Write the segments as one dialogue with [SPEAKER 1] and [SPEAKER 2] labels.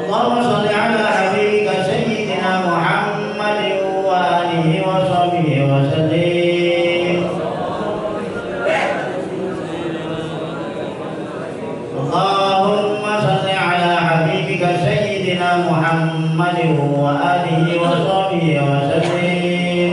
[SPEAKER 1] Allahumma sholli ala habibika sayyidina Muhammadin wa alihi wa sahbihi wa sallim. Allahumma sholli ala habibika sayyidina Muhammadin wa alihi wa sahbihi wa sallim.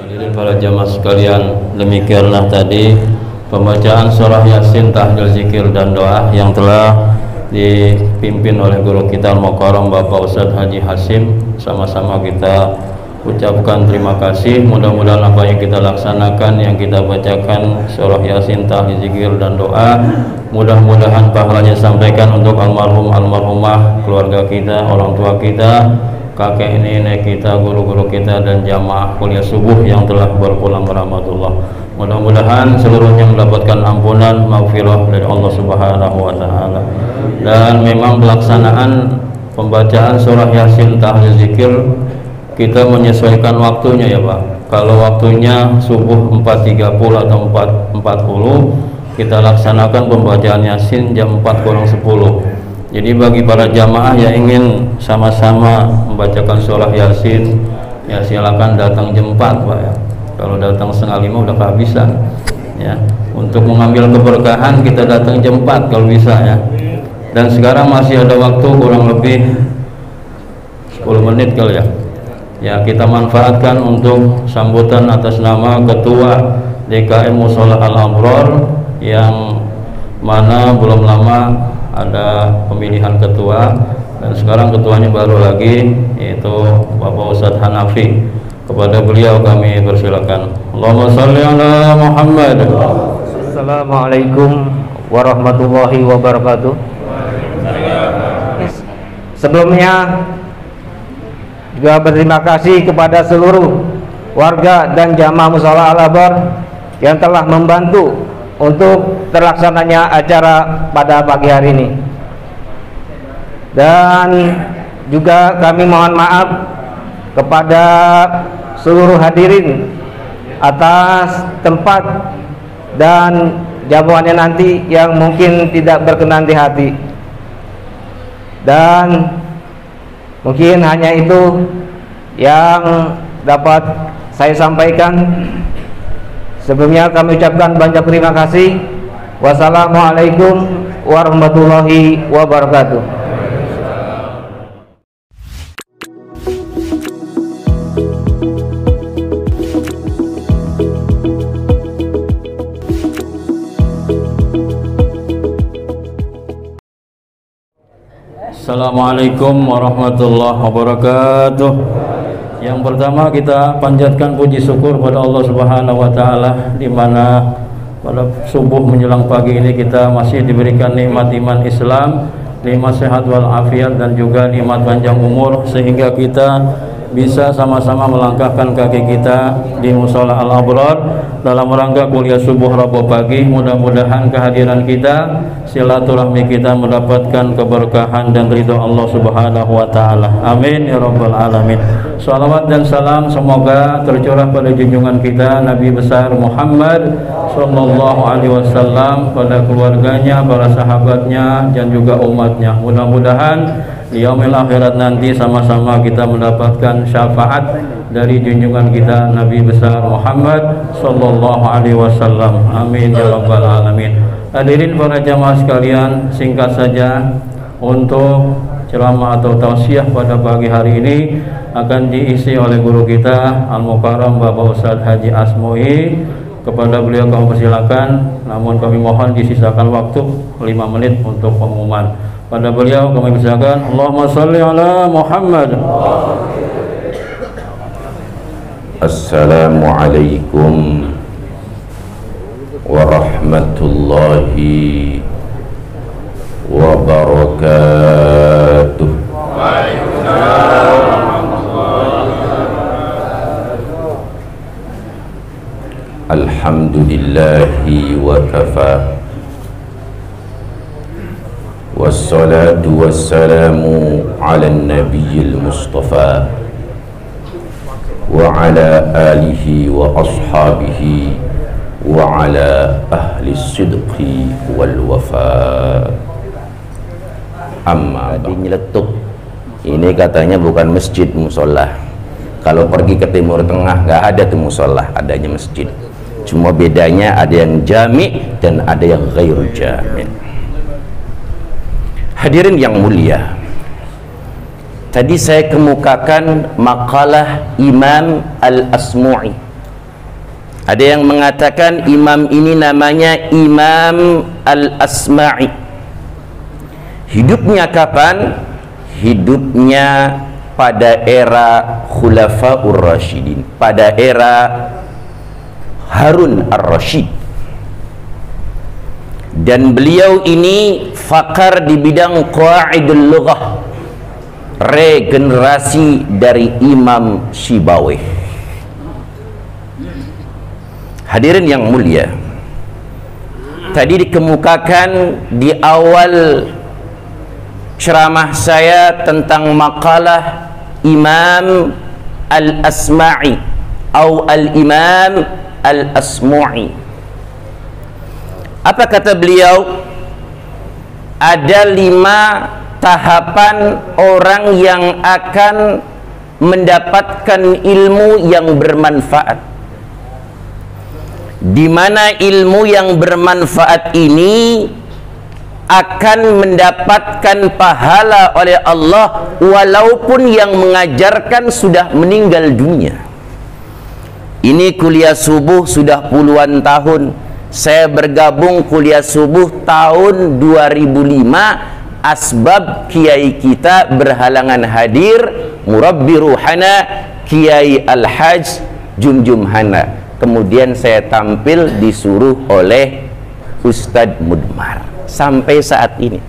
[SPEAKER 2] Hadirin para jamaah sekalian, demikianlah tadi pembacaan surah Yasin, tahlil, zikir dan doa yang telah dipimpin oleh guru kita Al-Mukarram Bapak Ustadz Haji Hasim. Sama-sama kita ucapkan terima kasih. Mudah-mudahan apa yang kita laksanakan, yang kita bacakan surah Yasin, tahlil, zikir dan doa, mudah-mudahan pahalanya sampaikan untuk almarhum, almarhumah, keluarga kita, orang tua kita, kakek nenek kita, guru-guru kita, dan jamaah kuliah subuh yang telah berpulang rahmatullah. Mudah-mudahan seluruhnya mendapatkan ampunan, maghfirah dari Allah Subhanahu wa taala. Dan memang pelaksanaan pembacaan surah Yasin, tahlil, zikir kita menyesuaikan waktunya ya Pak. Kalau waktunya subuh 4.30 atau 4.40, kita laksanakan pembacaan Yasin jam 4:10. Jadi bagi para jamaah yang ingin sama-sama membacakan surah Yasin, ya silakan datang jam 4 Pak ya. Kalau datang 4:30 udah kehabisan ya. Untuk mengambil keberkahan kita datang jam 4 kalau bisa ya. Dan sekarang masih ada waktu kurang lebih 10 menit kali ya. Ya, kita manfaatkan untuk sambutan atas nama Ketua DKM Mushola Al-Abrar yang mana belum lama ada pemilihan ketua, dan sekarang ketuanya baru lagi, yaitu Bapak Ustadz Hanafi. Kepada beliau kami persilakan. Allahumma sholli ala Muhammad.
[SPEAKER 3] Assalamualaikum warahmatullahi wabarakatuh. Sebelumnya juga berterima kasih kepada seluruh warga dan jamaah Mushola Al-Abrar yang telah membantu untuk terlaksananya acara pada pagi hari ini. Dan juga kami mohon maaf kepada seluruh hadirin atas tempat dan jamuannya nanti yang mungkin tidak berkenan di hati. Dan mungkin hanya itu yang dapat saya sampaikan. Sebelumnya kami ucapkan banyak terima kasih. Wassalamualaikum warahmatullahi wabarakatuh.
[SPEAKER 2] Assalamualaikum warahmatullahi wabarakatuh. Yang pertama kita panjatkan puji syukur pada Allah Subhanahu wa taala, di mana pada subuh menjelang pagi ini kita masih diberikan nikmat iman Islam, nikmat sehat wal afiat, dan juga nikmat panjang umur, sehingga kita bisa sama-sama melangkahkan kaki kita di Mushola Al-Abrar dalam rangka kuliah subuh Rabu pagi. Mudah-mudahan kehadiran kita, silaturahmi kita mendapatkan keberkahan dan ridho Allah Subhanahu wa taala. Amin ya rabbal alamin. Salawat dan salam semoga tercurah pada junjungan kita Nabi besar Muhammad sallallahu alaihi wasallam, pada keluarganya, para sahabatnya, dan juga umatnya. Mudah-mudahan di yaumil akhirat nanti sama-sama kita mendapatkan syafaat dari junjungan kita Nabi besar Muhammad sallallahu alaihi wasallam. Amin ya rabbal alamin. Hadirin para jamaah sekalian, singkat saja untuk ceramah atau tausiah pada pagi hari ini akan diisi oleh guru kita Al-Mukarram Bapak Ustadz Haji Asmoi. Kepada beliau kami persilakan, namun kami mohon disisakan waktu 5 menit untuk pengumuman. Pada beliau kami persilakan. Allahumma shalli ala Muhammad.
[SPEAKER 4] Assalamualaikum warahmatullahi wabarakatuh. Alhamdulillahi wa kafa, wassalatu wassalamu ala nabiyil mustafa wa ala alihi wa ashabihi wa ala ahli sidqi wal wafa. Amma tadi nyeletuk, ini katanya bukan masjid, musola. Kalau pergi ke Timur Tengah nggak ada tuh musola, adanya masjid. Cuma bedanya ada yang jami dan ada yang ghairu jami. Hadirin yang mulia, tadi saya kemukakan makalah Imam Al-Asmu'i. Ada yang mengatakan imam ini namanya Imam Al-Asma'i. Hidupnya kapan? Hidupnya pada era Khulafaur Rasyidin, pada era Harun Ar-Rasyid. Dan beliau ini fakar di bidang qawaidul lughah, regenerasi dari Imam Sibawayh. Hadirin yang mulia, tadi dikemukakan di awal ceramah saya tentang makalah Imam Al-Asma'i atau Al-Imam Al-Asmu'i. Apa kata beliau? Ada 5 tahapan orang yang akan mendapatkan ilmu yang bermanfaat, di mana ilmu yang bermanfaat ini akan mendapatkan pahala oleh Allah walaupun yang mengajarkan sudah meninggal dunia. Ini kuliah subuh sudah puluhan tahun. Saya bergabung kuliah subuh tahun 2005. Asbab kiai kita berhalangan hadir, murabbi ruhana Kiai Al-Hajj Jumjum Hana. Kemudian saya tampil disuruh oleh Ustadz Mudmar sampai saat ini.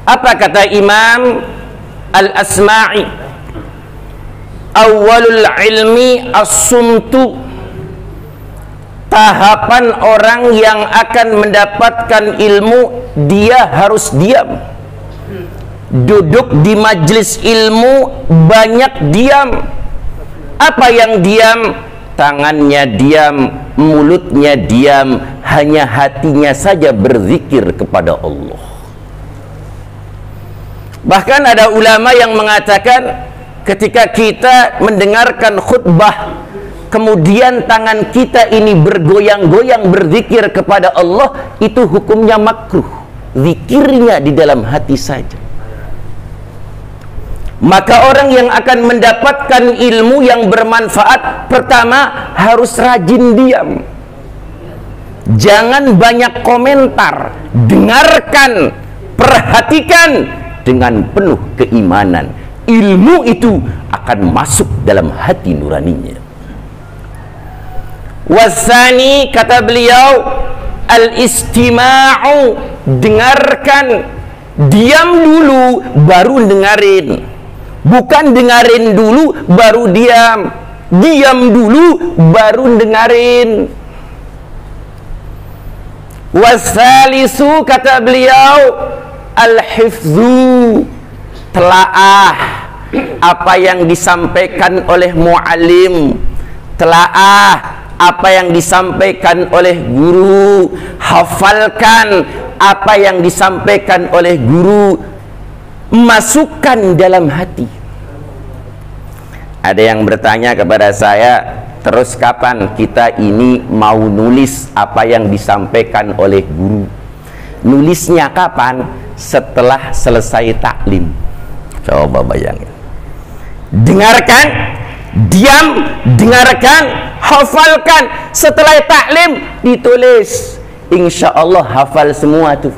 [SPEAKER 4] Apa kata Imam Al-Asma'i? Awalul ilmi as-sumtu. Tahapan orang yang akan mendapatkan ilmu, dia harus diam. Duduk di majelis ilmu banyak diam. Apa yang diam? tangannya diam, mulutnya diam, hanya hatinya saja berzikir kepada Allah. Bahkan ada ulama yang mengatakan ketika kita mendengarkan khutbah kemudian tangan kita ini bergoyang-goyang berzikir kepada Allah, itu hukumnya makruh. Zikirnya di dalam hati saja. Maka orang yang akan mendapatkan ilmu yang bermanfaat, pertama harus rajin diam. Jangan banyak komentar, dengarkan, perhatikan dengan penuh keimanan. Ilmu itu akan masuk dalam hati nuraninya. Wasani, kata beliau, al-istima'u, dengarkan. Diam dulu baru dengarin. Bukan dengarin dulu baru diam. Diam dulu baru dengarin. Wasalisu, kata beliau, al-hifzu, telaah apa yang disampaikan oleh muallim, telaah apa yang disampaikan oleh guru, hafalkan apa yang disampaikan oleh guru, masukkan dalam hati. Ada yang bertanya kepada saya, terus kapan kita ini mau nulis apa yang disampaikan oleh guru? Nulisnya kapan? Setelah selesai taklim. Coba bayangin. Dengarkan, diam, dengarkan, hafalkan. Setelah taklim ditulis. Insya Allah hafal semua tuh.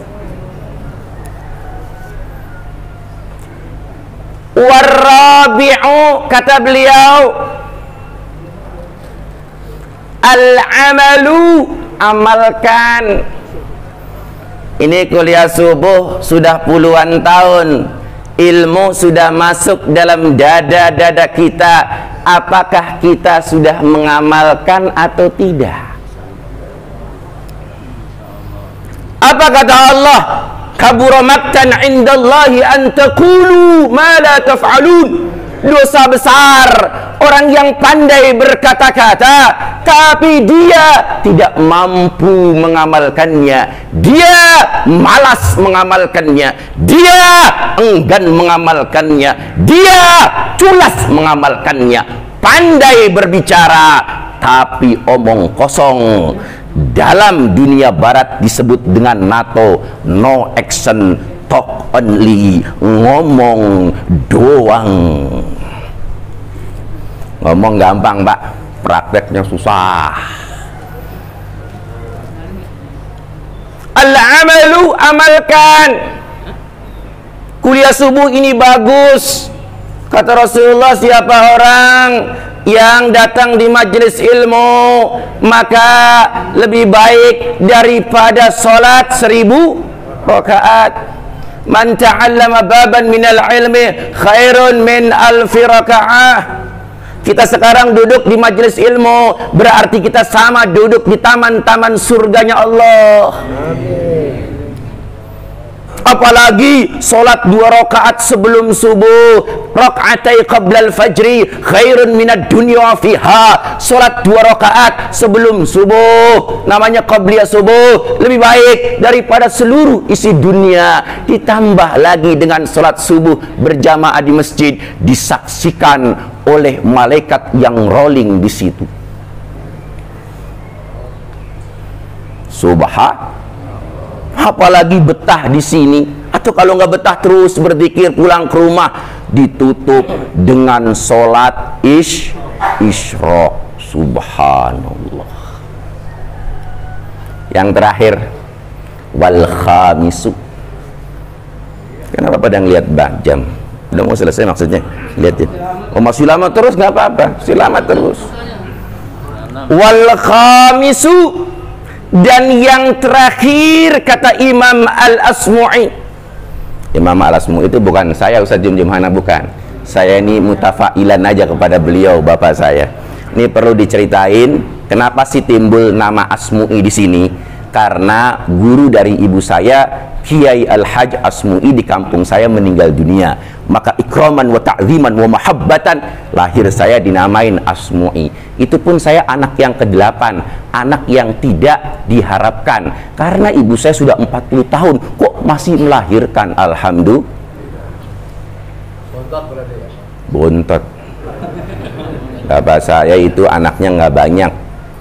[SPEAKER 4] Warabi'u, kata beliau, al-amalu, amalkan. Ini kuliah subuh sudah puluhan tahun, ilmu sudah masuk dalam dada-dada kita. Apakah kita sudah mengamalkan atau tidak? Apa kata Allah? Kabura maktan indallahi an taqulu ma la taf'alun. Dosa besar orang yang pandai berkata-kata tapi dia tidak mampu mengamalkannya, dia malas mengamalkannya, dia enggan mengamalkannya, dia culas mengamalkannya. Pandai berbicara tapi omong kosong. Dalam dunia barat disebut dengan NATO, no action, talk only, ngomong doang. Ngomong gampang, Pak, prakteknya susah. Al-amalu, amalkan. Kuliah subuh ini bagus. Kata Rasulullah, siapa orang yang datang di majelis ilmu maka lebih baik daripada sholat 1000 rakaat. Man ta'allama baban minal ilmi khairun min alfi rakaah. Kita sekarang duduk di majelis ilmu, berarti kita sama duduk di taman-taman surganya Allah. Apalagi solat 2 rakaat sebelum subuh, rakaatai qablal fajri khairun minad dunya fiha. Solat 2 rakaat sebelum subuh, namanya qabliyah subuh, lebih baik daripada seluruh isi dunia. Ditambah lagi dengan solat subuh berjamaah di masjid, disaksikan oleh malaikat yang rolling di situ. Apalagi betah di sini, atau kalau nggak betah terus berzikir pulang ke rumah, ditutup dengan sholat isyraq. Subhanallah. Yang terakhir, wal khamisu. Kenapa pada ngeliat jam? Udah mau selesai maksudnya, lihatin. Oh masih lama terus, nggak apa-apa, masih lama terus. Wal khamisu. Dan yang terakhir, kata Imam Al-Asmu'i. Imam Al-Asmu'i itu bukan saya, Ustaz Jumjumhana, bukan. Saya ini mutafailan aja kepada beliau, bapak saya. Ini perlu diceritain kenapa sih timbul nama Asmu'i di sini. karena guru dari ibu saya Kiai Al-Haj Asmu'i di kampung saya meninggal dunia, maka ikraman wa ta'ziman wa mahabbatan lahir saya dinamain Asmu'i. Itu pun saya anak yang ke-8, anak yang tidak diharapkan, karena ibu saya sudah 40 tahun kok masih melahirkan. Alhamdulillah. Bontot. Bapak saya itu anaknya nggak banyak,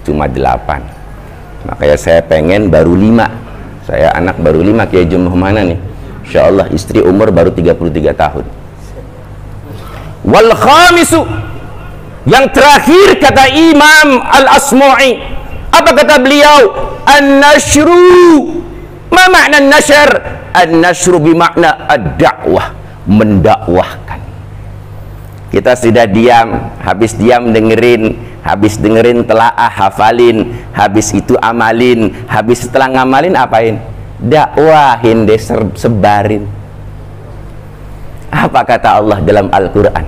[SPEAKER 4] cuma 8. Makanya saya pengen baru 5. Saya anak baru 5. Kiai Jumuh mana nih? Insya Allah istri umur baru 33 tahun. Wal khamisu, yang terakhir kata Imam Al-Asmu'i, apa kata beliau? An-nashru. Ma makna an-nashr? An-nashru bimakna ad-da'wah, mendakwahkan. Kita sudah diam, habis diam dengerin, habis dengerin telaah hafalin, habis itu amalin, habis setelah ngamalin apain? Dakwahin deh, sebarin. Apa kata Allah dalam Al-Quran?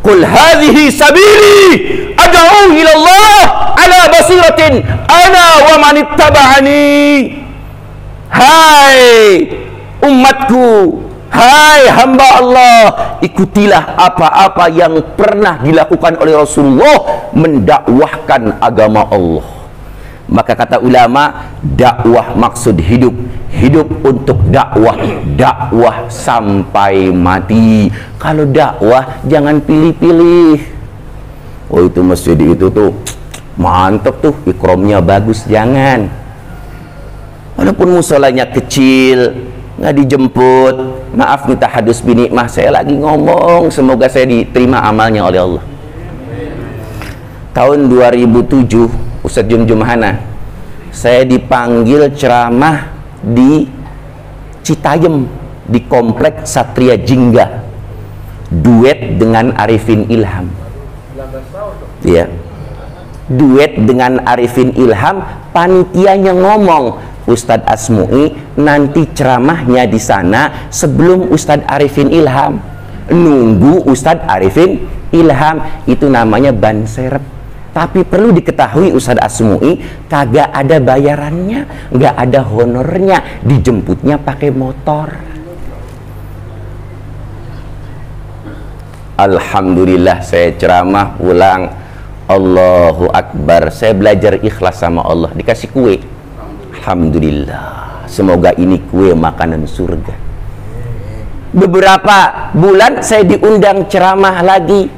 [SPEAKER 4] Qul hadhihi sabili ad'u ila Allah ala basiratin ana wa man ittaba'ani. Hai umatku, hai hamba Allah, ikutilah apa-apa yang pernah dilakukan oleh Rasulullah mendakwahkan agama Allah. Maka kata ulama, dakwah maksud hidup, hidup untuk dakwah, dakwah sampai mati. Kalau dakwah jangan pilih-pilih. Oh itu masjid itu tuh mantap tuh, ikromnya bagus, jangan. Walaupun musolanya kecil, nggak dijemput, maaf minta hadus binikmah, saya lagi ngomong, semoga saya diterima amalnya oleh Allah. Tahun 2007 Ustadz Jumhana, saya dipanggil ceramah di Citayam, di komplek Satria Jingga, duet dengan Arifin Ilham. Ya, duet dengan Arifin Ilham. Panitianya ngomong, Ustadz Asmu'i nanti ceramahnya di sana sebelum Ustadz Arifin Ilham. Nunggu Ustadz Arifin Ilham, itu namanya ban serep. Tapi perlu diketahui Ustadz Asmu'i kagak ada bayarannya, nggak ada honornya, dijemputnya pakai motor. Alhamdulillah saya ceramah pulang, Allahu Akbar, saya belajar ikhlas sama Allah, dikasih kue. Alhamdulillah, semoga ini kue makanan surga. Beberapa bulan saya diundang ceramah lagi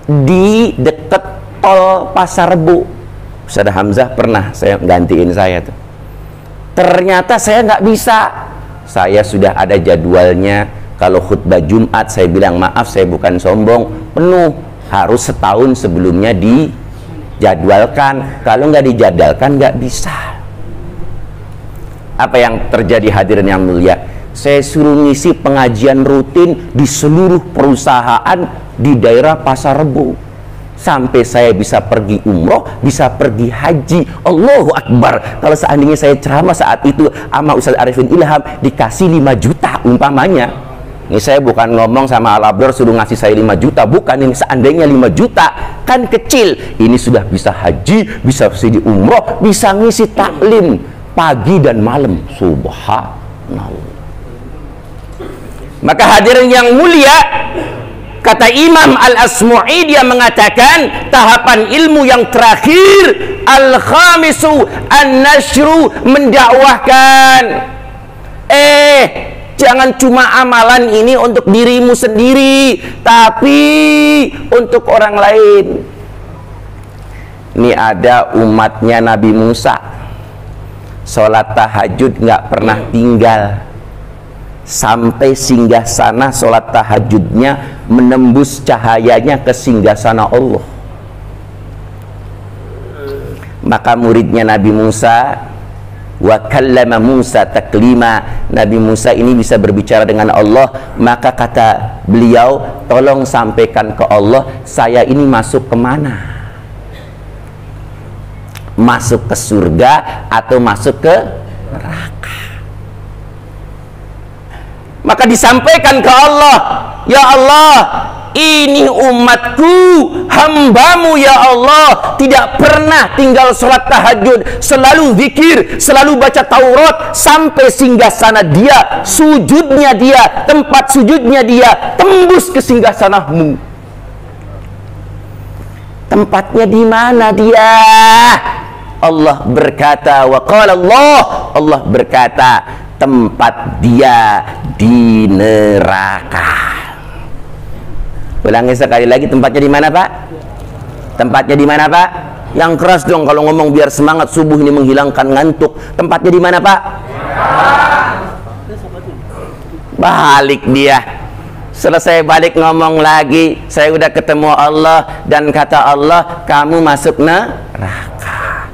[SPEAKER 4] di dekat tol Pasar Rebo. Ustaz Hamzah pernah saya gantiin saya tuh. Ternyata saya nggak bisa. Saya sudah ada jadwalnya. Kalau khutbah Jumat saya bilang maaf, saya bukan sombong, penuh. Harus setahun sebelumnya dijadwalkan. Kalau nggak dijadwalkan nggak bisa. Apa yang terjadi hadirin yang mulia? Saya suruh ngisi pengajian rutin di seluruh perusahaan di daerah Pasar Rebo. Sampai saya bisa pergi umroh, bisa pergi haji. Allahu Akbar. Kalau seandainya saya ceramah saat itu sama Ustadz Arifin Ilham dikasih 5 juta umpamanya. Ini saya bukan ngomong sama Al-Abdor suruh ngasih saya 5 juta, bukan. Ini seandainya 5 juta kan kecil. Ini sudah bisa haji, bisa pergi umroh, bisa ngisi taklim pagi dan malam. Subhanallah. Maka hadirin yang mulia, kata Imam Al-Asmu'i, dia mengatakan tahapan ilmu yang terakhir, al-khamisu an-nashru, mendakwahkan. Jangan cuma amalan ini untuk dirimu sendiri, tapi untuk orang lain. Ini ada umatnya Nabi Musa, sholat tahajud nggak pernah tinggal, sampai singgasana sholat tahajudnya menembus cahayanya ke singgasana Allah. Maka muridnya Nabi Musa, wa kallama Musa taklima, Nabi Musa ini bisa berbicara dengan Allah. Maka kata beliau, tolong sampaikan ke Allah, saya ini masuk kemana? Masuk ke surga atau masuk ke neraka? Maka disampaikan ke Allah, ya Allah, ini umatku, hambamu ya Allah, tidak pernah tinggal sholat tahajud, selalu zikir, selalu baca Taurat, sampai singgasana dia, sujudnya dia, tempat sujudnya dia tembus ke singgasanahmu. Tempatnya di mana dia? Allah berkata, wa qala Allah berkata, tempat dia di neraka. Ulangi sekali lagi, tempatnya di mana, Pak? Tempatnya di mana, Pak? Yang keras dong kalau ngomong biar semangat subuh ini menghilangkan ngantuk. Tempatnya di mana, Pak? Balik dia. Selesai balik ngomong lagi, saya udah ketemu Allah dan kata Allah, kamu masuk neraka.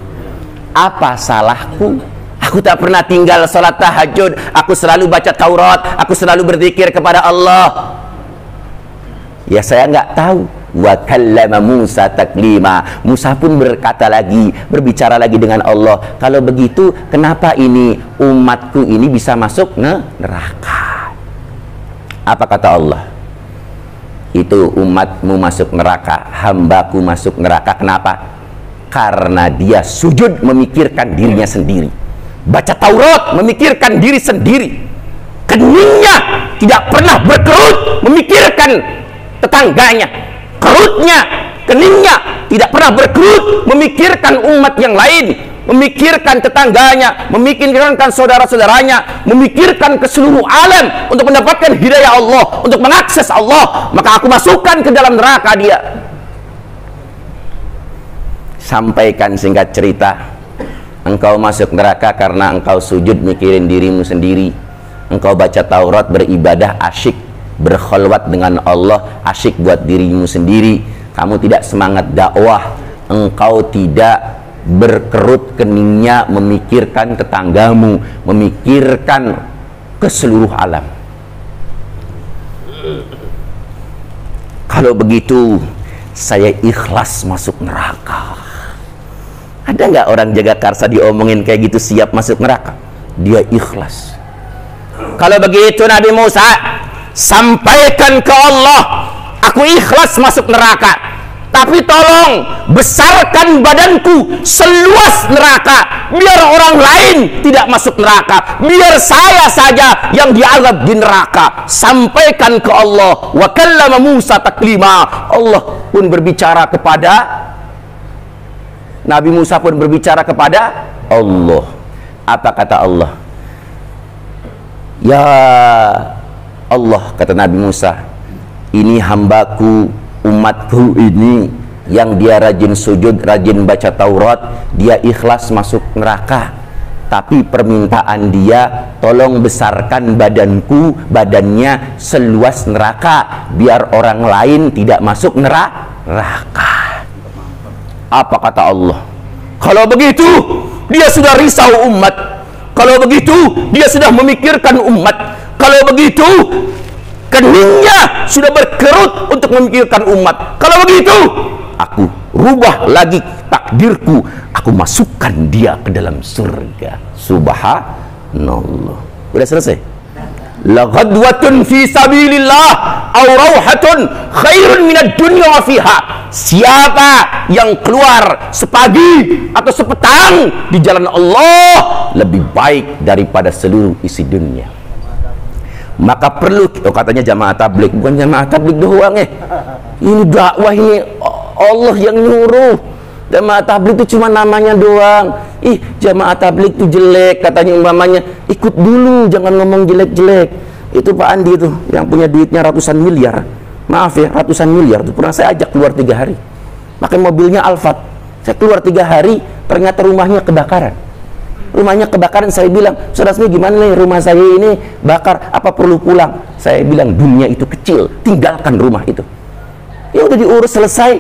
[SPEAKER 4] Apa salahku? Aku tak pernah tinggal sholat tahajud, aku selalu baca Taurat, aku selalu berzikir kepada Allah. Ya saya nggak tahu. Wa kallama Musa taklima. Musa pun berkata lagi, berbicara lagi dengan Allah. Kalau begitu, kenapa ini umatku ini bisa masuk neraka? Apa kata Allah? Itu umatmu masuk neraka, hambaku masuk neraka. Kenapa? Karena dia sujud memikirkan dirinya sendiri, baca Taurat memikirkan diri sendiri, keningnya tidak pernah berkerut memikirkan tetangganya, kerutnya, keningnya tidak pernah berkerut memikirkan umat yang lain, memikirkan tetangganya, memikirkan saudara-saudaranya, memikirkan ke seluruh alam untuk mendapatkan hidayah Allah, untuk mengakses Allah. Maka aku masukkan ke dalam neraka dia. Sampaikan singkat cerita, engkau masuk neraka karena engkau sujud mikirin dirimu sendiri, engkau baca Taurat, beribadah asyik, berkholwat dengan Allah asyik buat dirimu sendiri, kamu tidak semangat dakwah, engkau tidak berkerut keningnya memikirkan tetanggamu, memikirkan ke seluruh alam. Kalau begitu saya ikhlas masuk neraka. Ada nggak orang Jagakarsa diomongin kayak gitu siap masuk neraka? Dia ikhlas. Kalau begitu Nabi Musa sampaikan ke Allah, aku ikhlas masuk neraka, tapi tolong besarkan badanku seluas neraka, biar orang lain tidak masuk neraka, biar saya saja yang diazab di neraka. Sampaikan ke Allah. Wa kallama Musa taklima. Allah pun berbicara kepada Nabi Musa, pun berbicara kepada Allah. Apa kata Allah? Ya Allah, kata Nabi Musa, ini hambaku, umatku ini yang dia rajin sujud, rajin baca Taurat, dia ikhlas masuk neraka, tapi permintaan dia, tolong besarkan badannya seluas neraka, biar orang lain tidak masuk neraka. Apa kata Allah? Kalau begitu dia sudah risau umat, kalau begitu dia sudah memikirkan umat, kalau begitu keningnya sudah berkerut untuk memikirkan umat. Kalau begitu aku rubah lagi takdirku, aku masukkan dia ke dalam surga. Subhanallah. Udah selesai. La ghadwatun fi sabilillah aw rauhatun khairun minad dunya wa fiha. Siapa yang keluar sepagi atau sepetang di jalan Allah lebih baik daripada seluruh isi dunia. Maka perlu, katanya jamaah tabligh, bukan jamaah tabligh doang ini dakwah, ini Allah yang nyuruh. Jamaah tabligh itu cuma namanya doang. Ih, jamaah tabligh itu jelek, katanya umpamanya, ikut dulu, jangan ngomong jelek-jelek. Itu Pak Andi itu yang punya duitnya ratusan miliar, maaf ya, ratusan miliar itu pernah saya ajak keluar 3 hari pakai mobilnya Alphard. Saya keluar 3 hari, ternyata rumahnya kebakaran. Rumahnya kebakaran, saya bilang, saudara gimana nih rumah saya ini bakar, apa perlu pulang? Saya bilang, dunia itu kecil, tinggalkan rumah itu. Ya udah diurus, selesai.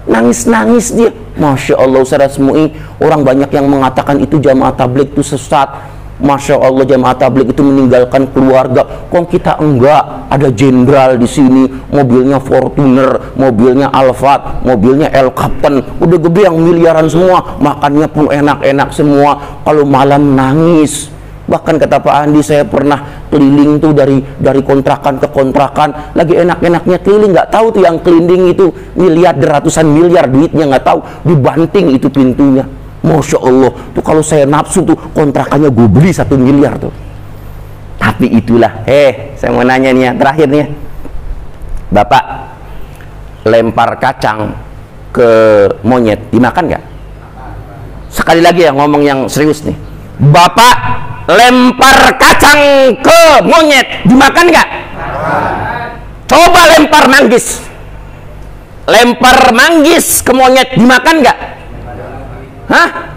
[SPEAKER 4] Nangis-nangis dia. Masya Allah, saudara semui, orang banyak yang mengatakan itu jamaah tabligh itu sesat. Masya Allah, jamaah tabligh itu meninggalkan keluarga. Kok kita enggak? Ada jenderal di sini, mobilnya Fortuner, mobilnya Alphard, mobilnya El Captain, udah gede yang miliaran semua, makannya pun enak-enak semua. Kalau malam nangis, Bahkan kata Pak Andi, saya pernah keliling tuh dari kontrakan ke kontrakan, lagi enak-enaknya keliling, nggak tahu tuh yang keliling itu ratusan miliar duitnya, nggak tahu, dibanting itu pintunya. Masya Allah, tuh kalau saya nafsu tuh kontrakannya gue beli 1 miliar tuh. Tapi itulah, saya mau nanya nih ya, terakhir nih ya. Bapak lempar kacang ke monyet, dimakan nggak? Sekali lagi ya, ngomong yang serius nih. Bapak lempar kacang ke monyet, dimakan nggak? Coba lempar manggis. Lempar manggis ke monyet, dimakan nggak? Hah?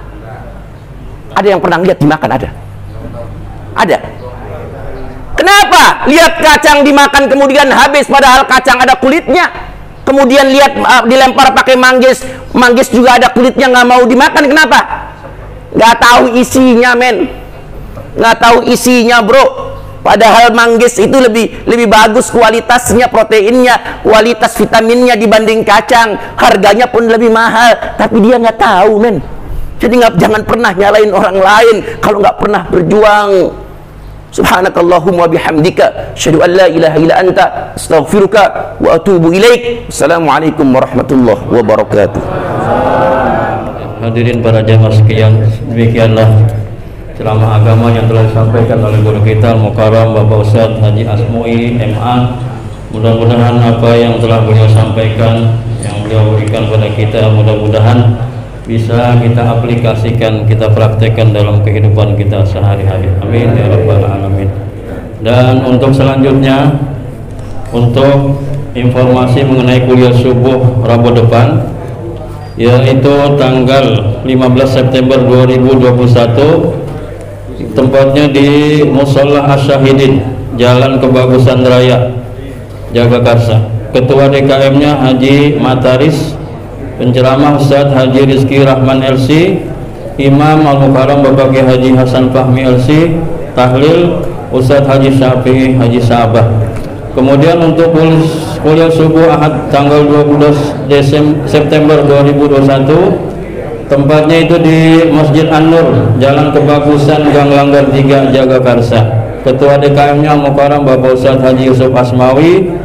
[SPEAKER 4] Ada yang pernah lihat dimakan? Ada? Ada? Kenapa? Lihat kacang dimakan kemudian habis, padahal kacang ada kulitnya. Kemudian lihat dilempar pakai manggis, manggis juga ada kulitnya, nggak mau dimakan. Kenapa? Nggak tahu isinya, men. Nggak tahu isinya, bro. Padahal manggis itu lebih bagus kualitasnya, proteinnya, kualitas vitaminnya dibanding kacang. Harganya pun lebih mahal, tapi dia nggak tahu, men. Jadi jangan pernah nyalain orang lain kalau nggak pernah berjuang. Subhanakallahumma bihamdika asyhadu an la ilaha illa anta astaghfiruka wa atubu ilaik. Assalamualaikum warahmatullahi wabarakatuh.
[SPEAKER 2] Hadirin para jamaah sekalian, demikianlah ceramah agama yang telah disampaikan oleh guru kita Al-Mukarram Bapak Ustadz Haji Asmui MA. Mudah-mudahan apa yang telah beliau sampaikan, yang beliau berikan pada kita, mudah-mudahan bisa kita aplikasikan, kita praktekkan dalam kehidupan kita sehari-hari. Amin ya rabbal alamin. Dan untuk selanjutnya, untuk informasi mengenai kuliah subuh Rabu depan, yaitu tanggal 15 September 2021, tempatnya di Musholla Asyahidin, Jalan Kebagusan Raya, Jagakarsa. Ketua DKM-nya Haji Mataris, penceramah Ustadz Haji Rizki Rahman LC, Imam Al-Mukarram Bapak Kiai Haji Hasan Fahmi LC, tahlil Ustadz Haji Syafi'i Haji Sabah. Kemudian untuk kuliah subuh Ahad tanggal 12 September 2021, tempatnya itu di Masjid An-Nur, Jalan Kebagusan Gang Langgar 3, Jagakarsa. Ketua DKM-nya Al-Mukarram Bapak Ustadz Haji Yusuf Asmawi.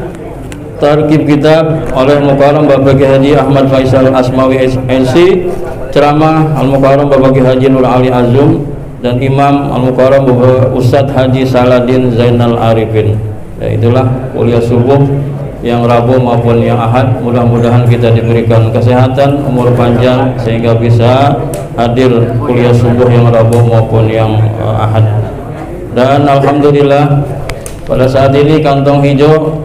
[SPEAKER 2] Tarkib kitab oleh Al-Mukarram Bapak Kiai Haji Ahmad Faisal Asmawi LC, ceramah Al-Mukarram Bapak Kiai Haji Nur Ali Azum, dan Imam Al-Mukarram Bapak Ustadz Haji Saladin Zainal Arifin. Ya, itulah kuliah subuh yang Rabu maupun yang Ahad. Mudah-mudahan kita diberikan kesehatan, umur panjang, sehingga bisa hadir kuliah subuh yang Rabu maupun yang Ahad. Dan alhamdulillah pada saat ini kantong hijau,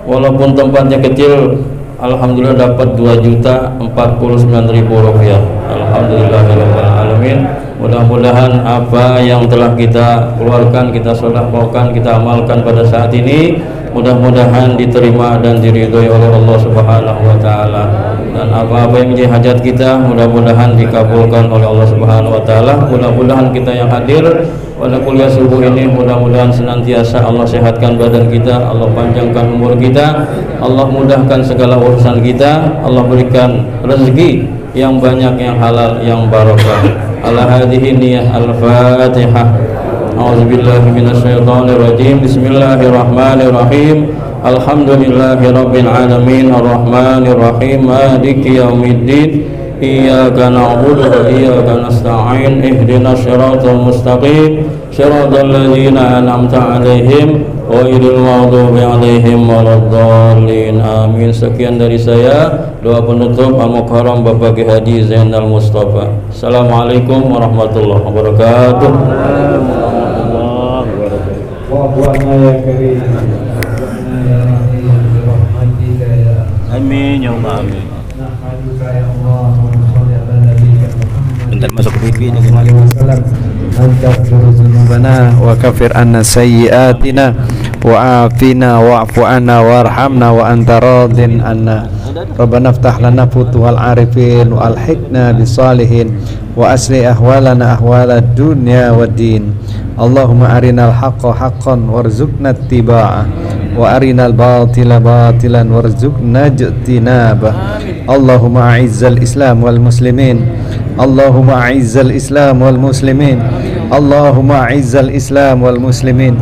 [SPEAKER 2] walaupun tempatnya kecil, alhamdulillah dapat 2.049.000 rupiah. Alhamdulillahirrahmanirrahim. Mudah-mudahan apa yang telah kita keluarkan, kita sedekahkan, kita amalkan pada saat ini, mudah-mudahan diterima dan diridhoi oleh Allah Subhanahu wa taala. Dan apa-apa yang menjadi hajat kita, mudah-mudahan dikabulkan oleh Allah Subhanahu wa taala. Mudah-mudahan kita yang hadir pada kuliah subuh ini, mudah-mudahan senantiasa Allah sehatkan badan kita, Allah panjangkan umur kita, Allah mudahkan segala urusan kita, Allah berikan rezeki yang banyak, yang halal, yang barokah. Ala hadhihi niyyah al-Fatihah. A'udzubillahi minasyaitonir rajim. Bismillahirrahmanirrahim. Alhamdulillahirabbil alamin, arrahmanir rahim, maliki yaumiddin. Iyyaka na'budu wa iyyaka nasta'in. Ihdinas siratal mustaqim, siratal ladzina an'amta 'alaihim ghairil maghdubi 'alaihim waladdallin. Amin. Sekian dari saya. Doa penutup Al-Mukarram Bapak Kiai Haji Zainal Mustafa. Assalamualaikum warahmatullahi wabarakatuh.
[SPEAKER 5] Amin ya Allah. Bentar masuk ke TV ini.
[SPEAKER 6] Dzunubana wa kafir anna sayyi'atina wa afina wa'fu anna warhamna wa anta radin anna. Rabbana iftah lana futuhal arifin wa alhiqna bisalihin wa asli ahwalana ahwalad dunya waddin. Allahumma arinal haqqa haqqan warzuqna ittiba'ah wa arinal batila batilan warzuqna ijtinabah. Allahumma a'izzal islam wal muslimin, Allahumma a'izzal islam wal muslimin, Allahumma a'izzal Islam wal muslimin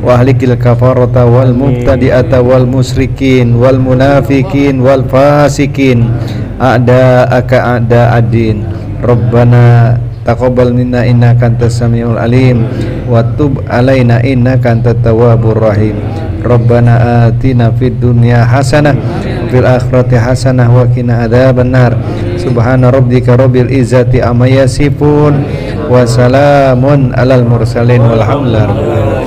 [SPEAKER 6] wa ahlikil kafarata wal mubtadi'ata wal musyrikin wal munafikin wal fasikin a'da'aka a'da'ad-din. Rabbana taqabbal minna innaka antas samiul alim wa tub alaina innaka antat tawwabur rahim. Rabbana atina fid dunya hasanah fil akhirati hasanah wa qina adzabannar. Subhana rabbika rabbil izzati amma yasifun wa salamun alal mursalin walhamdulillah.